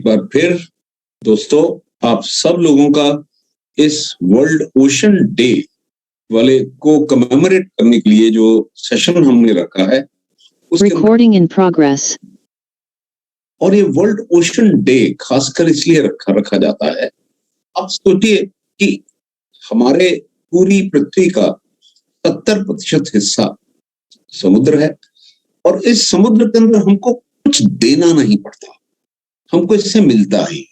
बार फिर दोस्तों आप सब लोगों का इस वर्ल्ड ओशन डे वाले को कमेमोरेट करने के लिए जो सेशन हमने रखा है उसके Recording in progress. और ये वर्ल्ड ओशन डे खासकर इसलिए रखा जाता है। आप सोचिए कि हमारे पूरी पृथ्वी का 70% हिस्सा समुद्र है और इस समुद्र के अंदर हमको कुछ देना नहीं पड़ता, हमको इससे मिलता ही,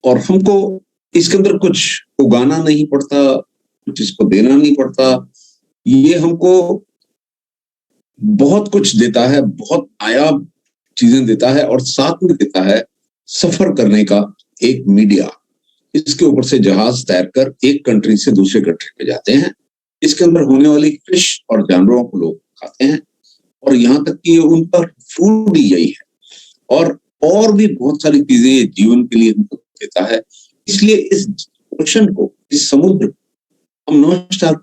और हमको इसके अंदर कुछ उगाना नहीं पड़ता, कुछ इसको देना नहीं पड़ता। ये हमको बहुत कुछ देता है, बहुत नायाब चीजें देता है और साथ में देता है सफर करने का एक मीडिया। इसके ऊपर से जहाज तैरकर एक कंट्री से दूसरे कंट्री पे जाते हैं। इसके अंदर होने वाली फिश और जानवरों को लोग खाते हैं और यहाँ तक कि उनका फूड ही यही है, और भी बहुत सारी चीजें ये जीवन के लिए हमको देता है। इसलिए इस ओशन को, इस समुद्र को हम नमस्कार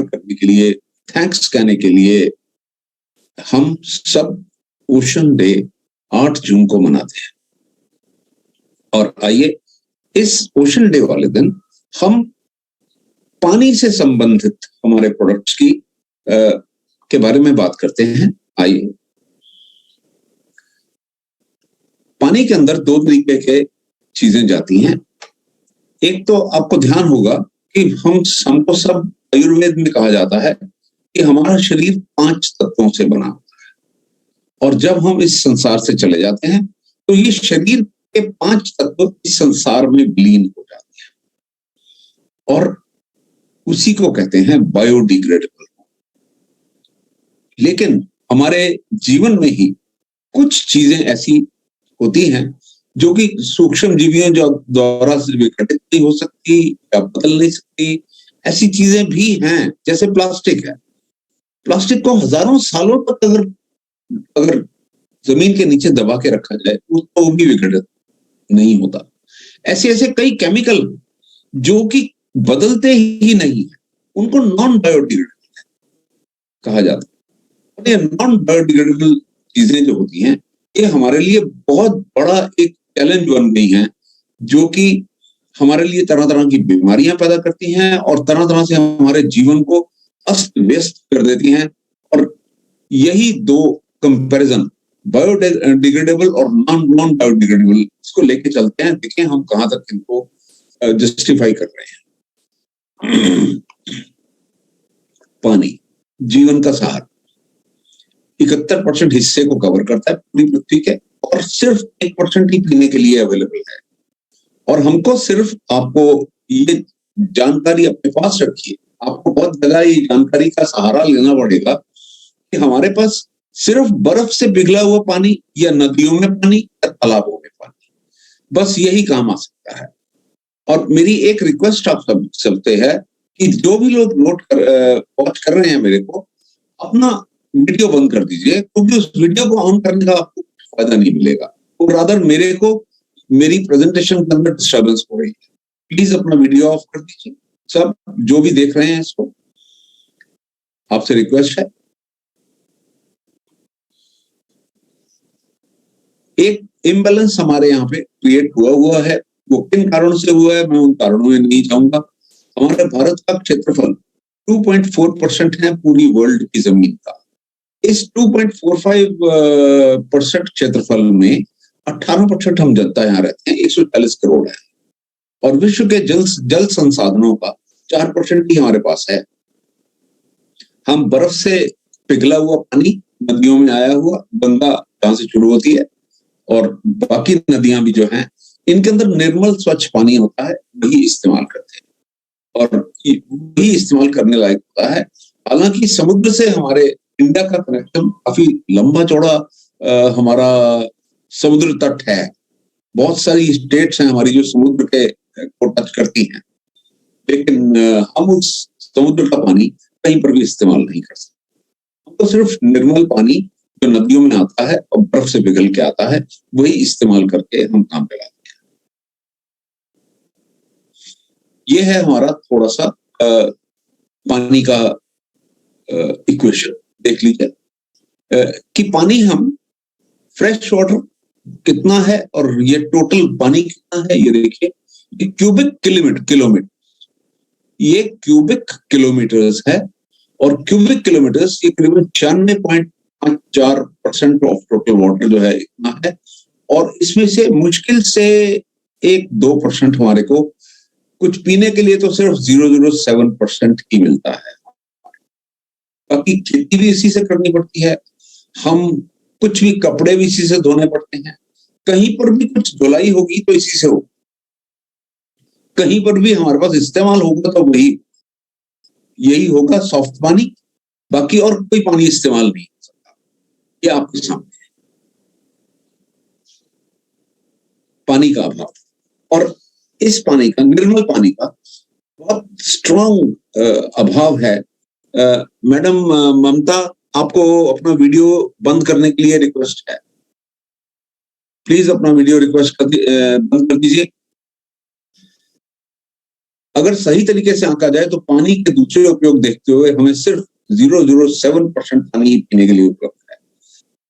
करने के लिए, थैंक्स कहने के लिए हम सब ओशन डे 8 जून को मनाते हैं। और आइए इस ओशन डे वाले दिन हम पानी से संबंधित हमारे प्रोडक्ट्स की के बारे में बात करते हैं। आइए, पानी के अंदर 2 तरीके के चीजें जाती हैं। एक तो आपको ध्यान होगा कि हमको सब आयुर्वेद में कहा जाता है कि हमारा शरीर 5 तत्वों से बना होता है और जब हम इस संसार से चले जाते हैं तो ये शरीर के 5 तत्व इस संसार में विलीन हो जाते हैं और उसी को कहते हैं बायोडिग्रेडेबल। लेकिन हमारे जीवन में ही कुछ चीजें ऐसी होती हैं जो कि सूक्ष्म जीवियों द्वारा विघटित नहीं हो सकती या बदल नहीं सकती। ऐसी चीजें भी हैं, जैसे प्लास्टिक है। प्लास्टिक को हजारों सालों तक अगर जमीन के नीचे दबा के रखा जाए तो भी विघटित नहीं होता। ऐसे कई केमिकल जो कि बदलते ही नहीं है, उनको नॉन बायोडिग्रेडेबल कहा जाता है। और ये नॉन बायोडिग्रेडेबल चीजें जो होती हैं ये हमारे लिए बहुत बड़ा एक चैलेंज बन गई हैं, जो कि हमारे लिए तरह तरह की बीमारियां पैदा करती हैं और तरह तरह से हमारे जीवन को अस्त व्यस्त कर देती हैं। और यही 2 कंपैरिजन, बायोडिग्रेडेबल और नॉन बायोडिग्रेडेबल, इसको लेके चलते हैं। देखें हम कहां तक इनको जस्टिफाई कर रहे हैं। पानी जीवन का सहारा 71% हिस्से को कवर करता है पूरी पृथ्वी के और सिर्फ 1% ही पीने के लिए अवेलेबल है। और हमको सिर्फ, आपको ये जानकारी अपने पास रखिए, आपको बहुत ज्यादा ये जानकारी का सहारा लेना पड़ेगा कि हमारे पास सिर्फ बर्फ से पिघला हुआ पानी या नदियों में पानी या तालाबों में पानी, बस यही काम आ सकता है। और मेरी एक रिक्वेस्ट आप सबसे है कि जो भी लोग वॉच कर रहे हैं मेरे को, अपना वीडियो बंद कर दीजिए, क्योंकि उस वीडियो को ऑन करने का आपको फायदा नहीं मिलेगा, और रादर मेरी प्रेजेंटेशन के अंदर डिस्टर्बेंस हो रही है। प्लीज अपना वीडियो ऑफ कर दीजिए। सब जो भी देख रहे हैं इसको, आपसे रिक्वेस्ट है। एक इम्बैलेंस हमारे यहाँ पे क्रिएट हुआ है। वो किन कारणों से हुआ है मैं उन कारणों में नहीं जाऊंगा। हमारे भारत का क्षेत्रफल 2.4% है पूरी वर्ल्ड की जमीन का। इस 2.45% क्षेत्रफल में 18% हम जनता यहाँ रहते हैं, 140 करोड़ है। और विश्व के जल संसाधनों का 4% ही हमारे पास है। हम बर्फ से पिघला हुआ पानी, नदियों में आया हुआ, गंगा जहां से शुरू होती है और बाकी नदियां भी जो हैं, इनके अंदर निर्मल स्वच्छ पानी होता है, वही इस्तेमाल करते हैं और वही इस्तेमाल करने लायक होता है। हालांकि समुद्र से हमारे इंडिया का कनेक्शन काफी लंबा चौड़ा हमारा समुद्र तट है। बहुत सारी स्टेट्स हैं हमारी जो समुद्र के को टच करती हैं, लेकिन हम उस समुद्र का पानी कहीं पर भी इस्तेमाल नहीं कर सकते। हम तो सिर्फ निर्मल पानी जो नदियों में आता है और बर्फ से पिघल के आता है, वही इस्तेमाल करके हम काम चलाते हैं। ये है हमारा थोड़ा सा पानी का इक्वेशन। देख लीजिए कि पानी हम फ्रेश वाटर कितना है और ये टोटल पानी कितना है, ये देखिए, ये क्यूबिक किलोमीटर, ये क्यूबिक किलोमीटर्स है, और क्यूबिक किलोमीटर्स ये करीबन 96.54% ऑफ टोटल वाटर जो है इतना है, और इसमें से मुश्किल से 1-2% हमारे को कुछ पीने के लिए तो सिर्फ 0.07% ही मिलता है। बाकी खेती भी इसी से करनी पड़ती है, हम कुछ भी कपड़े भी इसी से धोने पड़ते हैं, कहीं पर भी कुछ धुलाई होगी तो इसी से होगी, कहीं पर भी हमारे पास इस्तेमाल होगा तो यही होगा, सॉफ्ट पानी। बाकी और कोई पानी इस्तेमाल नहीं हो सकता। ये आपके सामने है पानी का अभाव, और इस पानी का, निर्मल पानी का बहुत स्ट्रॉन्ग अभाव है। मैडम ममता, आपको अपना वीडियो बंद करने के लिए रिक्वेस्ट है, प्लीज अपना वीडियो बंद कर दीजिए। अगर सही तरीके से आंका जाए तो पानी के दूसरे उपयोग देखते हुए हमें सिर्फ 0.07% पानी ही पीने के लिए उपलब्ध है,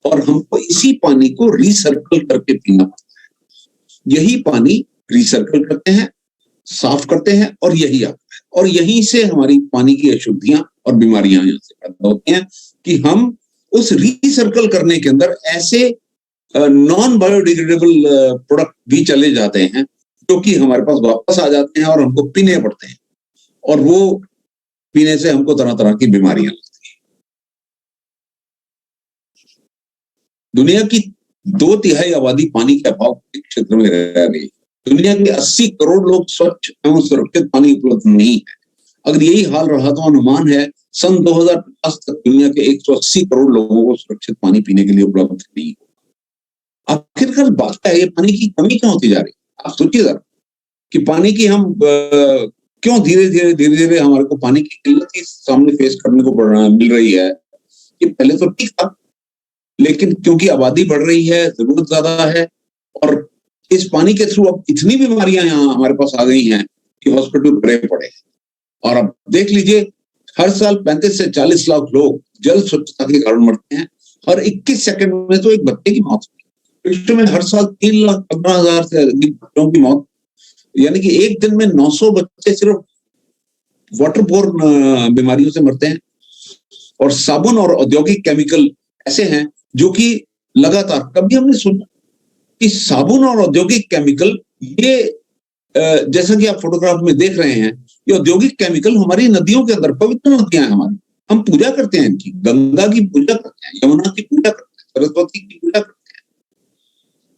और हमको इसी पानी को रिसर्कल करके पीना पड़ता है। यही पानी रिसर्कल करते हैं, साफ करते हैं, और यही आता है, और यहीं से हमारी पानी की अशुद्धियां और बीमारियां यहाँ से पैदा होती हैं कि हम उस रिसर्कल करने के अंदर ऐसे नॉन बायोडिग्रेडेबल प्रोडक्ट भी चले जाते हैं जो कि हमारे पास वापस आ जाते हैं और हमको पीने पड़ते हैं, और वो पीने से हमको तरह तरह की बीमारियां लगती हैं। दुनिया की 2/3 आबादी पानी के अभाव के क्षेत्र में रह रही है। दुनिया के 80 करोड़ लोग स्वच्छ एवं सुरक्षित पानी उपलब्ध नहीं है। अगर यही हाल रहा तो अनुमान है सन 2050 तक दुनिया के 180 करोड़ लोगों को सुरक्षित पानी पीने के लिए उपलब्ध नहीं होगा। आखिरकार बात क्या है, ये पानी की कमी क्यों होती जा रही है? आप सोचिए जरा कि पानी की हम क्यों धीरे धीरे हमारे को पानी की किल्लत ही सामने फेस करने को मिल रही है। कि पहले तो ठीक था, लेकिन क्योंकि आबादी बढ़ रही है, जरूरत ज्यादा है, और इस पानी के थ्रू अब इतनी बीमारियां यहाँ हमारे पास आ गई हैं कि हॉस्पिटल भरे पड़े। और अब देख लीजिए, हर साल 35 से 40 लाख लोग जल स्वच्छता के कारण मरते हैं। हर 21 सेकंड में तो एक बच्चे की मौत होती है। विश्व में हर साल 3,15,000 से अधिक बच्चों की मौत, यानी कि एक दिन में 900 बच्चे सिर्फ वाटरबोर्न बीमारियों से मरते हैं। और साबुन और औद्योगिक केमिकल ऐसे हैं जो कि लगातार, कभी हमने सोचा कि साबुन और औद्योगिक केमिकल, ये जैसा कि आप फोटोग्राफ में देख रहे हैं, ये औद्योगिक केमिकल हमारी नदियों के अंदर, पवित्र नदियां हैं हमारी, हम पूजा करते हैं इनकी, गंगा की पूजा करते हैं, यमुना की पूजा करते हैं, सरस्वती की पूजा करते हैं,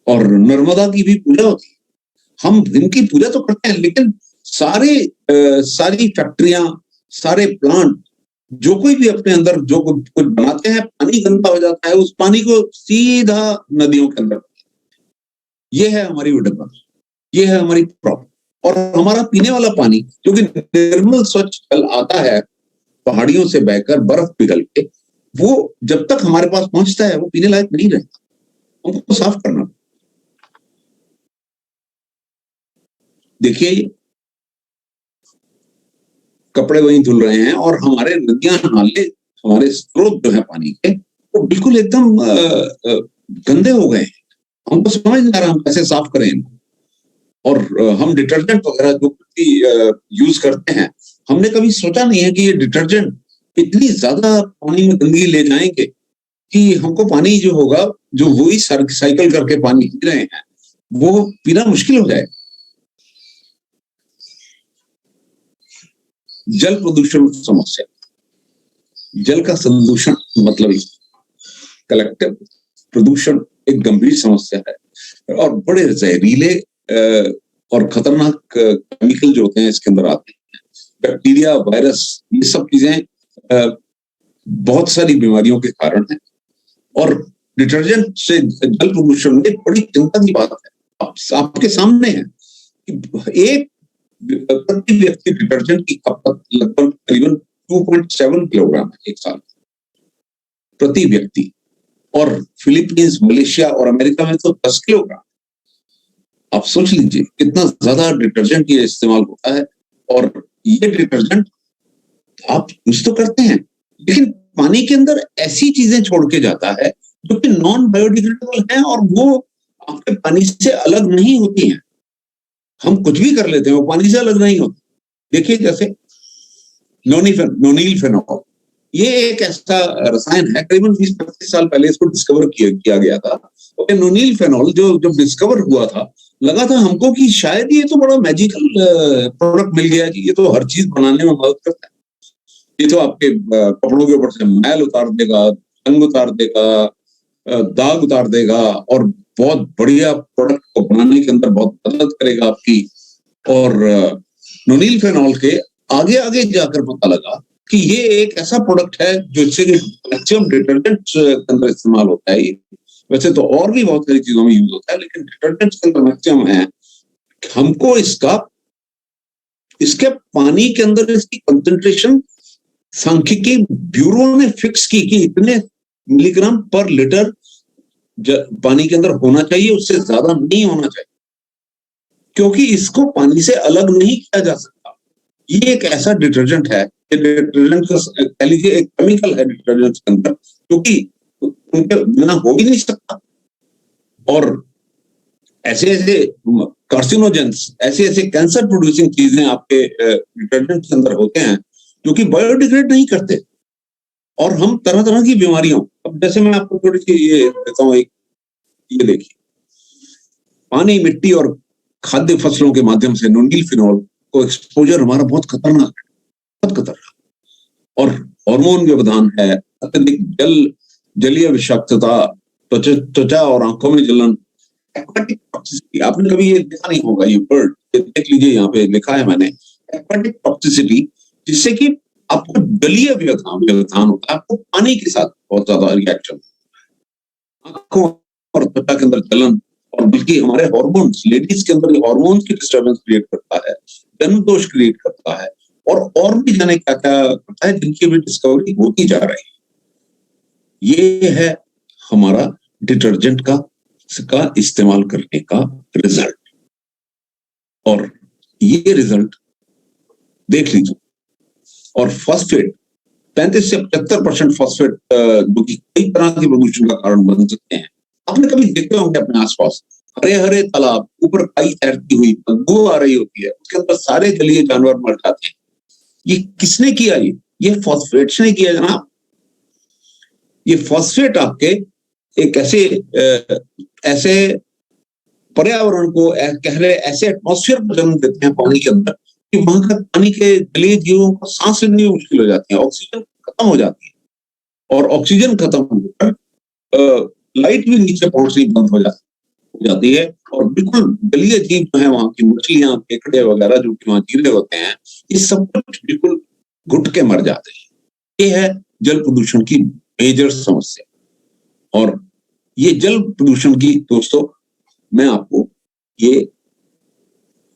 और नर्मदा की भी पूजा होती है। हम इनकी पूजा तो करते हैं, लेकिन सारी फैक्ट्रियां, सारे प्लांट, जो कोई भी अपने अंदर जो कुछ बनाते हैं, पानी गंदा हो जाता है, उस पानी को सीधा नदियों के अंदर। ये है हमारी विडंबना, ये है हमारी प्रॉब्लम। और हमारा पीने वाला पानी जो कि निर्मल स्वच्छ जल आता है पहाड़ियों से बहकर बर्फ पिघल के, वो जब तक हमारे पास पहुंचता है वो पीने लायक नहीं रहता, हमको साफ करना। देखिए, कपड़े वहीं धुल रहे हैं, और हमारे नदियां, नाले, हमारे स्रोत जो है पानी के, वो बिल्कुल एकदम गंदे हो गए हैं। हमको समझ नहीं आ रहा हम कैसे साफ करें इनको। और हम डिटर्जेंट वगैरह जो भी यूज करते हैं, हमने कभी सोचा नहीं है कि ये डिटर्जेंट इतनी ज्यादा पानी में गंदगी ले जाएंगे कि हमको पानी जो होगा, जो वही साइकिल करके पानी पी रहे हैं, वो पीना मुश्किल हो जाए। जल प्रदूषण समस्या, जल का संदूषण मतलब कलेक्टिव प्रदूषण एक गंभीर समस्या है, और बड़े जहरीले और खतरनाक केमिकल जो होते हैं इसके अंदर आते हैं, बैक्टीरिया, वायरस, ये सब चीजें बहुत सारी बीमारियों के कारण है। और डिटर्जेंट से जल प्रदूषण में बड़ी चिंता की बात है, आपके सामने है कि एक प्रति व्यक्ति डिटर्जेंट की खपत लगभग करीबन 2.7 किलोग्राम है एक साल प्रति व्यक्ति, और फिलीपींस, मलेशिया और अमेरिका में तो 10 किलोग्राम। आप सोच लीजिए कितना ज्यादा डिटर्जेंट ये इस्तेमाल होता है। और ये डिटर्जेंट आप यूज तो करते हैं, लेकिन पानी के अंदर ऐसी चीजें छोड़ के जाता है जो कि नॉन बायोडिग्रेडेबल है, और वो आपके पानी से अलग नहीं होती हैं। हम कुछ भी कर लेते हैं, वो पानी से अलग नहीं होती। देखिए जैसे नोनील फेनॉल, ये एक ऐसा रसायन है, करीबन 20-25 साल पहले इसको डिस्कवर किया गया था। और नोनील फेनॉल जो जब डिस्कवर हुआ था, लगा था हमको कि शायद ये तो बड़ा मैजिकल प्रोडक्ट मिल गया कि ये तो हर चीज बनाने में मदद करता है, ये तो आपके कपड़ों के ऊपर से मैल उतार देगा, रंग उतार देगा, दाग उतार देगा, और बहुत बढ़िया प्रोडक्ट को बनाने के अंदर बहुत मदद करेगा आपकी। और नोनील फेनॉल के आगे आगे जाकर पता लगा कि ये एक ऐसा प्रोडक्ट है जिससे मैक्सिमम डिटर्जेंट्स के अंदर इस्तेमाल होता है। वैसे तो और भी बहुत सारी चीजों में यूज होता है, लेकिन डिटर्जेंट्स के अंदर मैक्सिमम है। हमको इसके पानी के अंदर इसकी कंसंट्रेशन सांख्यिकी ब्यूरो ने फिक्स की कि इतने मिलीग्राम पर लीटर पानी के अंदर होना चाहिए, उससे ज्यादा नहीं होना चाहिए, क्योंकि इसको पानी से अलग नहीं किया जा सकता। ये एक ऐसा डिटर्जेंट है, डिटर्जेंट कह लीजिए एक केमिकल है डिटर्जेंट के अंदर, क्योंकि उनके बिना हो ही नहीं सकता। और ऐसे ऐसे कार्सिनोजेंस, ऐसे ऐसे कैंसर प्रोड्यूसिंग चीजें आपके डिटर्जेंट के अंदर होते हैं जो कि बायोडिग्रेड नहीं करते, और हम तरह तरह की बीमारियों, अब जैसे मैं आपको थोड़ी सी ये देता हूँ, एक ये देखिए, पानी, मिट्टी और खाद्य फसलों के माध्यम से नोनील फिनॉल को एक्सपोजर हमारा बहुत खतरनाक है, बहुत खतरनाक। और हार्मोन व्यवधान है, अत्यधिक जलीय विषाक्तता, त्वचा और आंखों में जलन, एक्वाटिक टॉक्सिसिटी, आपने कभी ये देखा नहीं होगा, ये वर्ड देख लीजिए, यहाँ पे लिखा है मैंने, एक्वाटिक टॉक्सिसिटी, जिससे कि आपको जलीय व्यवधान होता है, आपको पानी के साथ बहुत ज्यादा रिएक्शन, आंखों और त्वचा के अंदर जलन, और बल्कि हमारे हार्मोन्स, लेडीज के अंदर हार्मोन्स की डिस्टर्बेंस क्रिएट करता है, जन्म दोष क्रिएट करता है, और भी जाने क्या क्या करता है, जिनकी भी डिस्कवरी होती जा रही है। ये है हमारा डिटर्जेंट का इस्तेमाल करने का रिजल्ट। और ये रिजल्ट देख लीजिए। और फॉस्फेट, 35 से 75% फॉस्फेट, जो कि कई तरह के प्रदूषण का कारण बन सकते हैं। आपने कभी देखे होंगे अपने आसपास हरे हरे तालाब, ऊपर काई तैरती हुई, बदबू आ रही होती है, उसके अंदर सारे जलीय जानवर मर जाते हैं। ये किसने किया? ये फॉस्फेट्स ने किया जनाब। ये फॉस्फेट आपके एक ऐसे पर्यावरण को, कह रहे ऐसे एटमॉस्फेयर को जन्म देते हैं पानी के अंदर कि वहां का पानी के जलीय जीवों को सांस लेनी मुश्किल हो जाती है, ऑक्सीजन खत्म हो जाती है, और ऑक्सीजन खत्म होकर लाइट भी नीचे पहुंचनी बंद हो जाती है, और बिल्कुल जलीय जीव जो है, वहां की मछलियां, केकड़े वगैरह जो कि वहां जी रहे होते हैं, ये सब कुछ बिल्कुल घुट के मर जाते हैं। ये है जल प्रदूषण की मेजर समस्या। और ये जल प्रदूषण की, दोस्तों, मैं आपको ये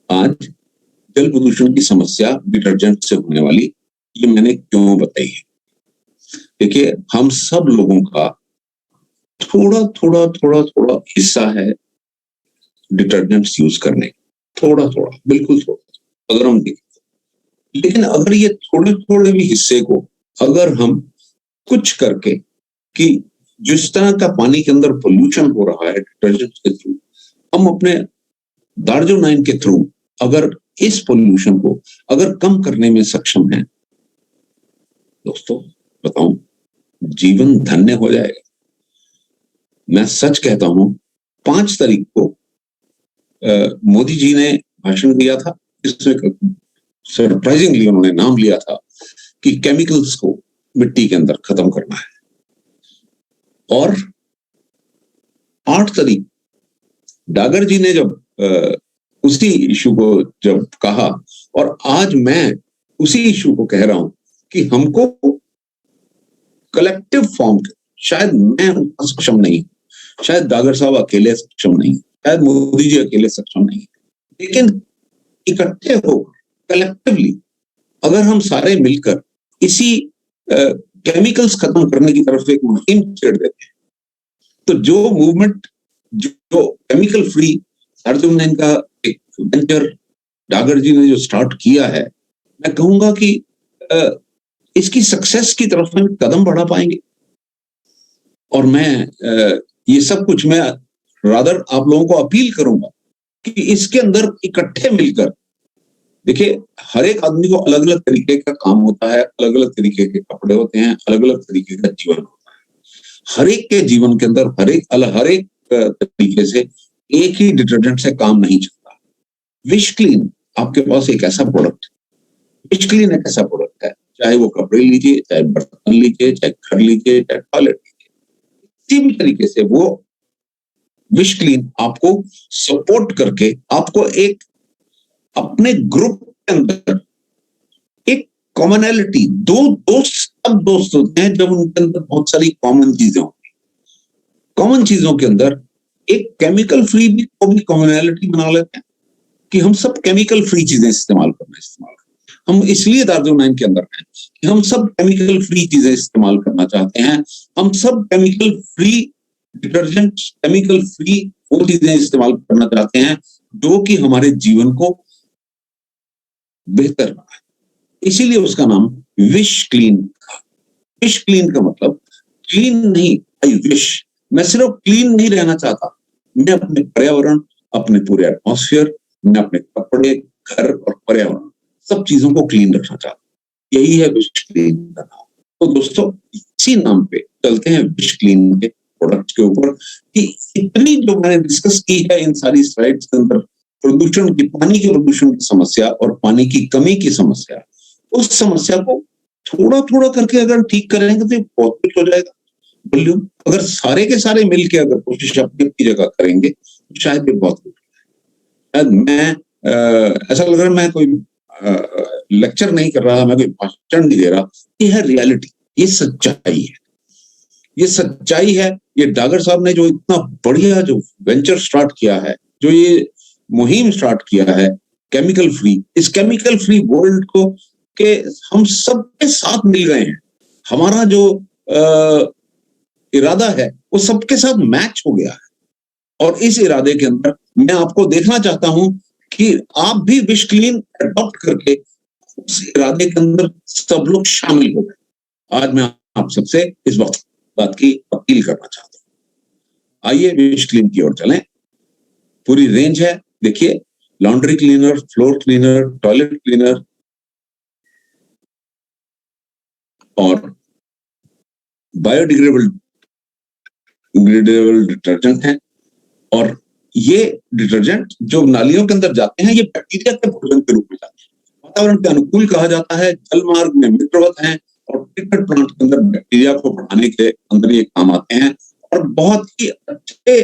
आज जल प्रदूषण की समस्या डिटर्जेंट से होने वाली, ये मैंने क्यों बताई है। देखिए, हम सब लोगों का थोड़ा थोड़ा थोड़ा थोड़ा हिस्सा है डिटर्जेंट्स यूज करने, थोड़ा थोड़ा, बिल्कुल थोड़ा, अगर हम देखें। लेकिन अगर ये थोड़े थोड़े भी हिस्से को अगर हम कुछ करके, कि जिस तरह का पानी के अंदर पोल्यूशन हो रहा है डिटर्जेंट के थ्रू, हम अपने दार्जो 9 के थ्रू अगर इस पोल्यूशन को अगर कम करने में सक्षम हैं, दोस्तों बताऊं, जीवन धन्य हो जाएगा। मैं सच कहता हूं, 5 तारीख को मोदी जी ने भाषण दिया था, इसमें सरप्राइजिंगली उन्होंने नाम लिया था कि केमिकल्स को मिट्टी के अंदर खत्म करना है। और 8 तारीख डागर जी ने जब उसी इशू को जब कहा, और आज मैं उसी इशू को कह रहा हूं कि हमको कलेक्टिव फॉर्म, शायद मैं सक्षम नहीं, शायद डागर साहब अकेले सक्षम नहीं, शायद मोदी जी अकेले सक्षम नहीं, लेकिन इकट्ठे होकर कलेक्टिवली अगर हम सारे मिलकर इसी केमिकल्स खत्म करने की तरफ एक मुहिम छेड़ देते हैं, तो जो मूवमेंट, जो केमिकल फ्री दार्जो 9 का एक वेंचर डागर जी ने जो स्टार्ट किया है, मैं कहूंगा कि इसकी सक्सेस की तरफ में कदम बढ़ा पाएंगे। और मैं ये सब कुछ मैं रादर आप लोगों को अपील करूंगा कि इसके अंदर इकट्ठे मिलकर, देखिए हर एक आदमी को अलग अलग तरीके का काम होता है, अलग अलग तरीके के कपड़े होते हैं, अलग अलग तरीके का जीवन होता है। हर एक के जीवन के अंदर हर एक तरीके से एक ही डिटर्जेंट से काम नहीं चलता। विश क्लीन आपके पास एक ऐसा प्रोडक्ट, विश क्लीन एक ऐसा प्रोडक्ट है, चाहे वो कपड़े लीजिए, चाहे बर्तन लीजिए, चाहे घर लीजिए, चाहे टॉयलेट लीजिए, किसी भी तरीके से वो विश क्लीन आपको सपोर्ट करके आपको एक अपने ग्रुप के अंदर एक कॉमनैलिटी, दो दोस्त तब दोस्त होते हैं जब उनके अंदर बहुत सारी कॉमन चीजें होती। कॉमन चीजों के अंदर एक केमिकल फ्री भी को भी कॉमनैलिटी बना लेते हैं कि हम सब केमिकल फ्री चीजें इस्तेमाल करना। हम इसलिए दार्जिलिंग के अंदर हैं कि हम सब केमिकल फ्री चीजें इस्तेमाल करना चाहते हैं। हम सब chemical free detergent, chemical free वो चीजें इस्तेमाल करना चाहते हैं जो कि हमारे जीवन को बेहतर बनाए। इसीलिए उसका नाम विश क्लीन था। विश क्लीन का मतलब क्लीन नहीं, आई विश, मैं सिर्फ क्लीन नहीं रहना चाहता, मैं अपने पर्यावरण, अपने पूरे एटमॉस्फेयर, मैं अपने कपड़े, घर और पर्यावरण सब चीजों को क्लीन रखना चाहता हूं। यही है विश क्लीन का नाम। तो दोस्तों इसी नाम पे चलते हैं विश क्लीन के प्रोडक्ट के ऊपर कि इतनी जो मैंने डिस्कस की है इन सारी स्लाइड्स के अंदर, प्रदूषण की, पानी के प्रदूषण की समस्या और पानी की कमी की समस्या, उस समस्या को थोड़ा थोड़ा करके अगर ठीक करेंगे तो बहुत कुछ हो जाएगा। वॉल्यूम अगर सारे के सारे मिलके अगर कोशिश अपनी अपनी जगह करेंगे तो शायद ये बहुत कुछ, शायद मैं ऐसा लग रहा है मैं कोई लेक्चर नहीं कर रहा, मैं कोई भाषण नहीं दे रहा। ये है रियलिटी, ये सच्चाई है, ये सच्चाई है। ये डागर साहब ने जो इतना बढ़िया जो वेंचर स्टार्ट किया है, जो ये मुहिम स्टार्ट किया है केमिकल फ्री, इस केमिकल फ्री वर्ल्ड को के हम सबके साथ मिल गए हैं। हमारा जो इरादा है वो सबके साथ मैच हो गया है और इस इरादे के अंदर मैं आपको देखना चाहता हूं कि आप भी विश क्लीन अडॉप्ट करके उस इरादे के अंदर सब लोग शामिल हो गए। आज मैं आप सबसे इस बात की अपील करना चाहता हूं। आइए विश क्लीन की ओर चलें। पूरी रेंज है, देखिए, laundry cleaner, floor cleaner, toilet cleaner और बायोडिग्रेडेबल डिटर्जेंट है। और ये डिटर्जेंट जो नालियों के अंदर जाते हैं, ये बैक्टीरिया के भोजन के रूप में जाते हैं, वातावरण के अनुकूल कहा जाता है, जल मार्ग में मित्रवत हैं और ट्रीटमेंट प्लांट के अंदर बैक्टीरिया को बढ़ाने के अंदर ये काम आते हैं और बहुत ही अच्छे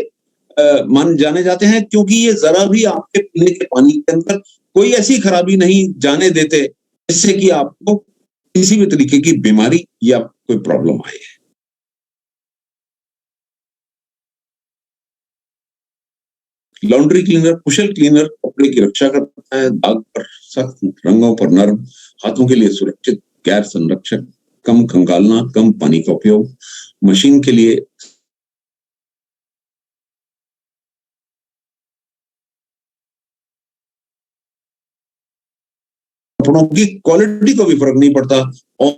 मान जाने जाते हैं, क्योंकि ये जरा भी आपके पीने के पानी के अंदर कोई ऐसी खराबी नहीं जाने देते जिससे कि आपको किसी भी तरीके की बीमारी या कोई प्रॉब्लम आए। लॉन्ड्री क्लीनर, कुशल क्लीनर कपड़े की रक्षा करता है, दाग पर सख्त, रंगों पर नर्म, हाथों के लिए सुरक्षित, गैर संरक्षक, कम खंगालना, कम पानी का उपयोग, मशीन के लिए कपड़ों की क्वालिटी को भी फर्क नहीं पड़ता और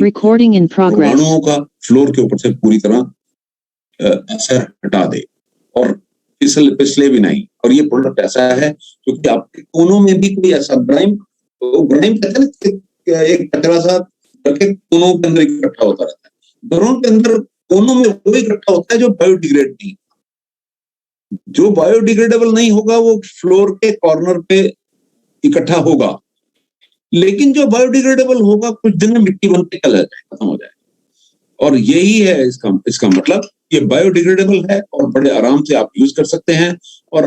Recording in progress. रोगाणुओं का फ्लोर के ऊपर से पूरी तरह असर हटा दे और फिसले भी नहीं। और ये प्रोडक्ट ऐसा है क्योंकि आपके कोनों में भी कोई ऐसा ग्राइम कहते हैं ना, एक कचरा सा करके कोनों के अंदर इकट्ठा होता रहता है, घरों के अंदर कोनों में वो इकट्ठा होता है जो बायोडिग्रेड नहीं, जो बायोडिग्रेडेबल नहीं होगा वो फ्लोर के कॉर्नर पे इकट्ठा होगा, लेकिन जो बायोडिग्रेडेबल होगा कुछ दिन में मिट्टी बन के चला जाए, खत्म हो जाए। और यही है इसका मतलब, ये बायोडिग्रेडेबल है और बड़े आराम से आप यूज कर सकते हैं और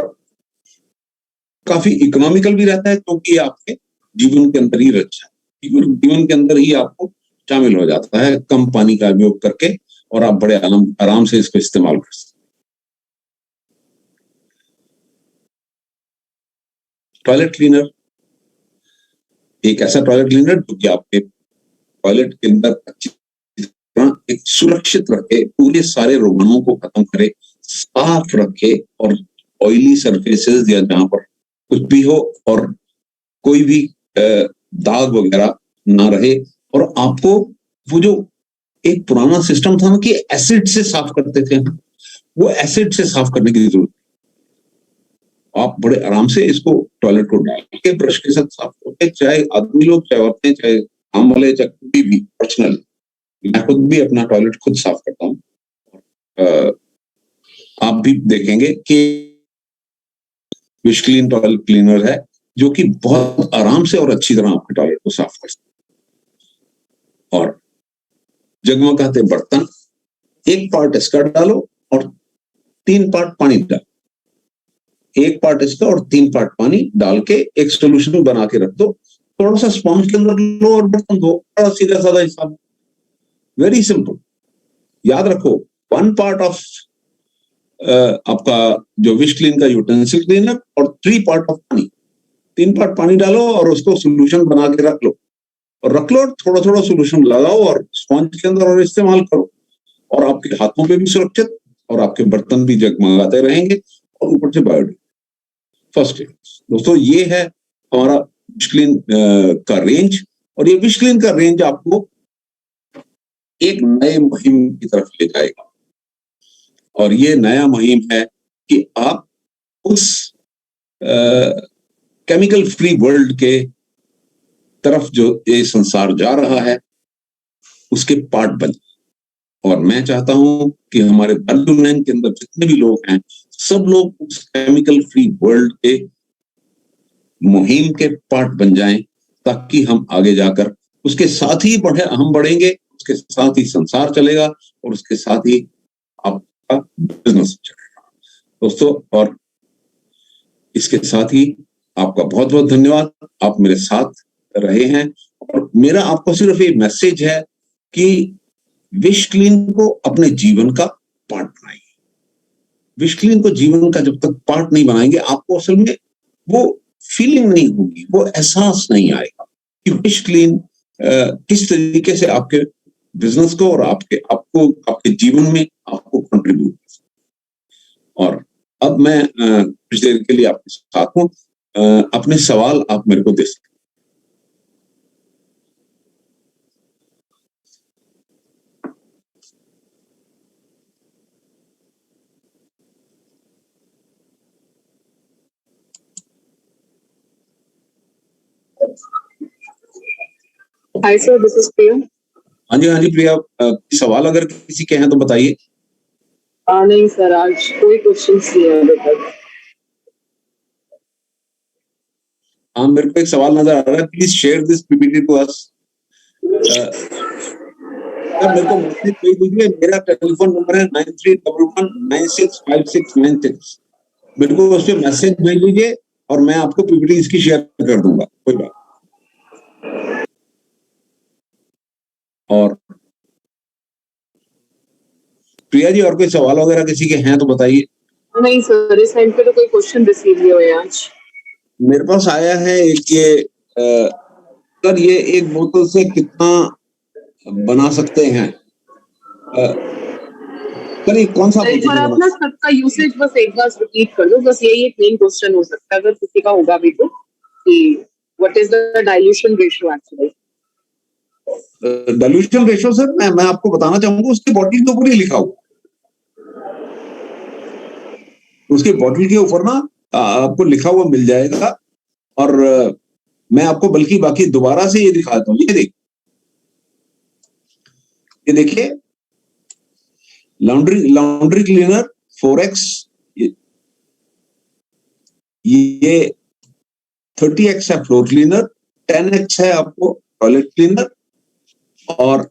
काफी इकोनॉमिकल भी रहता है, क्योंकि ये आपके जीवन के अंदर ही रचा है, जीवन के अंदर ही आपको शामिल हो जाता है, कम पानी का उपयोग करके और आप बड़े आराम से इसको इस्तेमाल कर सकते हैं। टॉयलेट क्लीनर एक ऐसा टॉयलेट क्लीनर जो कि आपके टॉयलेट के अंदर अच्छी तरह एक सुरक्षित रखे, पूरे सारे रोगाणुओं को खत्म करे, साफ रखे और ऑयली सरफेसेस या जहां पर कुछ भी हो और कोई भी दाग वगैरह ना रहे। और आपको वो जो एक पुराना सिस्टम था ना कि एसिड से साफ करते थे, वो एसिड से साफ करने की जरूरत, आप बड़े आराम से इसको टॉयलेट को डाल के ब्रश के साथ साफ करते, चाहे आदमी लोग, चाहे औरतें, चाहे हम वाले, चाहे कोई भी। पर्सनल मैं खुद भी अपना टॉयलेट खुद साफ करता हूँ। आप भी देखेंगे कि विश क्लीन टॉयलेट क्लीनर है जो कि बहुत आराम से और अच्छी तरह आपके टॉयलेट को साफ कर सकते। और जगमगाते बर्तन, एक पार्ट इसका डालो और 3 पार्ट पानी डालो, 1 पार्ट इसका और 3 पार्ट पानी डाल के एक सोल्यूशन बना के रख दो, थोड़ा सा स्पॉन्ज के अंदर लो और बर्तन धो, बड़ा सीधा साधा हिसाब, वेरी सिंपल। याद रखो 1 पार्ट ऑफ आपका जो विश क्लीन का यूटेंसिल क्लीनर और 3 पार्ट ऑफ पानी, 3 पार्ट पानी डालो और उसको सोल्यूशन बना के रख लो और थोड़ा थोड़ा सोल्यूशन लगाओ और स्पॉन्ज के अंदर और इस्तेमाल करो, और आपके हाथों पे भी सुरक्षित और आपके बर्तन भी जगमगाते रहेंगे और ऊपर से बायोडिग्रेडेबल। फर्स्ट दोस्तों, ये है हमारा विश क्लीन का रेंज, और ये विश क्लीन का रेंज आपको एक नए मुहिम की तरफ ले जाएगा। और ये नया मुहिम है कि आप उस केमिकल फ्री वर्ल्ड के तरफ जो ये संसार जा रहा है उसके पार्ट बने। और मैं चाहता हूं कि हमारे बर्लिन के अंदर जितने भी लोग हैं, सब लोग उस केमिकल फ्री वर्ल्ड के मुहिम के पार्ट बन जाएं, ताकि हम आगे जाकर उसके साथ ही हम बढ़ेंगे, उसके साथ ही संसार चलेगा और उसके साथ ही आपका बिजनेस चलेगा दोस्तों। और इसके साथ ही आपका बहुत बहुत धन्यवाद, आप मेरे साथ रहे हैं। और मेरा आपको सिर्फ एक मैसेज है कि विश क्लीन को अपने जीवन का पार्ट बनाइए। विश क्लीन को जीवन का जब तक पार्ट नहीं बनाएंगे, आपको असल में वो फीलिंग नहीं होगी, वो एहसास नहीं आएगा कि विश क्लीन किस तरीके से आपके बिजनेस को और आपके जीवन में आपको कंट्रीब्यूट कर सकता। और अब मैं कुछ देर के लिए आपके साथ हूं, अपने सवाल आप मेरे को दे सकते। हाय सर, दिस इज प्रिया। हाँ जी प्रिया, सवाल अगर किसी के हैं तो बताइए। नहीं सर, आज कोई क्वेश्चंस नहीं है अभी तक। हाँ, मेरे को एक सवाल नजर आ रहा है, please share this PPT to us. मेरे को मैसेज भेज दीजिए, मेरा टेलीफोन नंबर है 9311965696। मेरे को उस पर मैसेज भेज दीजिए और मैं आपको पीपीटी इसकी शेयर कर दूंगा, कोई बात। और प्रिया जी, और कोई सवाल वगैरह किसी के हैं तो बताइए। नहीं सर, इस टाइम पे तो कोई क्वेश्चन रिसीव नहीं हुए आज। मेरे पास आया है एक ये सर, ये एक बोतल से कितना बना सकते हैं? सर, ये कौन सा एक बार आप ना सबका यूसेज बस एक बार रिपीट कर दो, बस यही एक मेन क्वेश्चन हो सकता है अगर किसी का होगा भी तो, कि what is the dilution ratio actually. Dilution ratio sir, मैं आपको बताना चाहूंगा, उसकी बॉटल के ऊपर ही लिखा हुआ, उसके बॉटल के ऊपर ना आपको लिखा हुआ मिल जाएगा। और मैं आपको बल्कि बाकी दोबारा से ये दिखाता हूँ। ये देखिए, लॉन्ड्री क्लीनर 4x, ये 30x है फ्लोर क्लीनर, 10x है आपको टॉयलेट क्लीनर, और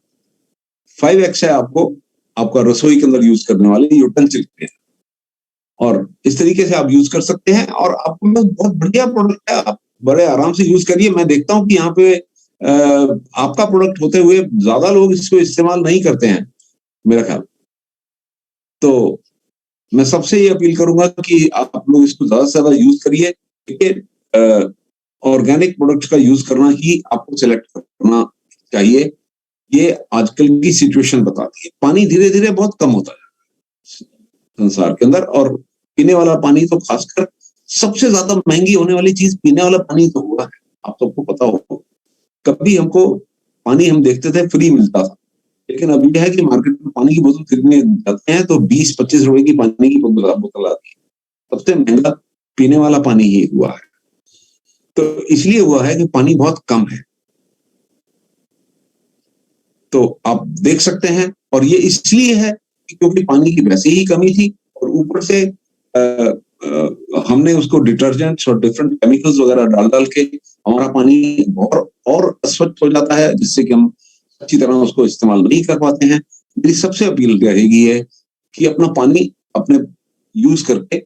5x है आपका रसोई के अंदर यूज करने वाले यूटेंसिल क्लीनर। और इस तरीके से आप यूज कर सकते हैं और आपको बहुत बढ़िया प्रोडक्ट है, आप बड़े आराम से यूज करिए। मैं देखता हूं कि यहाँ पे आपका प्रोडक्ट होते हुए ज्यादा लोग इसको इस्तेमाल नहीं करते हैं, मेरा ख्याल। तो मैं सबसे ये अपील करूंगा कि आप लोग इसको ज्यादा से ज्यादा यूज करिए, क्योंकि ऑर्गेनिक प्रोडक्ट्स का यूज करना ही आपको सिलेक्ट करना चाहिए। ये आजकल की सिचुएशन बताती है। पानी धीरे धीरे बहुत कम होता है संसार के अंदर, और पीने वाला पानी तो खासकर सबसे ज्यादा महंगी होने वाली चीज पीने वाला पानी तो हुआ है। आप सबको पता हो, कभी हमको पानी हम देखते थे फ्री मिलता था, लेकिन अब यह है कि मार्केट में पानी की बोतल खरीदने जाते हैं तो 20-25 रुपए की पानी की बोतल आती है। सबसे महंगा पीने वाला पानी ही हुआ है। तो इसलिए हुआ है कि पानी बहुत कम है। तो आप देख सकते हैं, और ये इसलिए है क्योंकि पानी की वैसे ही कमी थी, और ऊपर से हमने उसको डिटर्जेंट्स और डिफरेंट केमिकल्स वगैरह डाल डाल के हमारा पानी और अस्वच्छ हो जाता है, जिससे कि हम अच्छी तरह उसको इस्तेमाल नहीं कर पाते हैं। मेरी सबसे अपील रहेगी है कि अपना पानी अपने यूज करके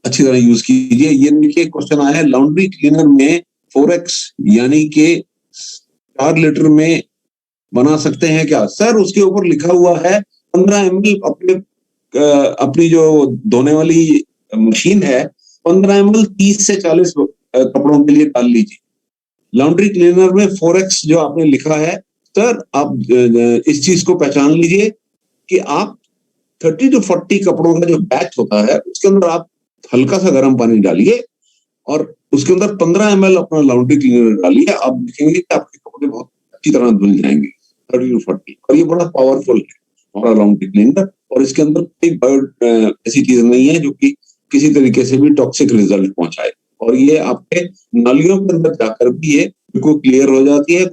अच्छी तरह यूज कीजिए। ये नीचे क्वेश्चन आया है, लॉन्ड्री क्लीनर में 4x यानी कि 4 लीटर में बना सकते हैं क्या? सर उसके ऊपर लिखा हुआ है 15 ml अपनी जो धोने वाली मशीन है, 15 ml 30 से 40 कपड़ों के लिए डाल लीजिए। लॉन्ड्री क्लीनर में 4x जो आपने लिखा है, सर आप इस चीज को पहचान लीजिए कि आप 30 to 40 कपड़ों का जो बैच होता है उसके अंदर आप हल्का सा गर्म पानी डालिए और उसके अंदर 15 ml अपना लॉन्ड्री क्लीनर डालिए। आप देखेंगे कि आपके कपड़े बहुत अच्छी तरह धुल जाएंगे, 30 to 40। और ये बड़ा पावरफुल है हमारा लॉन्ड्री क्लीनर, और इसके अंदर कोई ऐसी चीज नहीं है जो कि किसी तरीके से भी टॉक्सिक रिजल्ट पहुंचाए, और ये आपके नालियों के अंदर जाकर भी ये बिल्कुल क्लियर हो जाती है।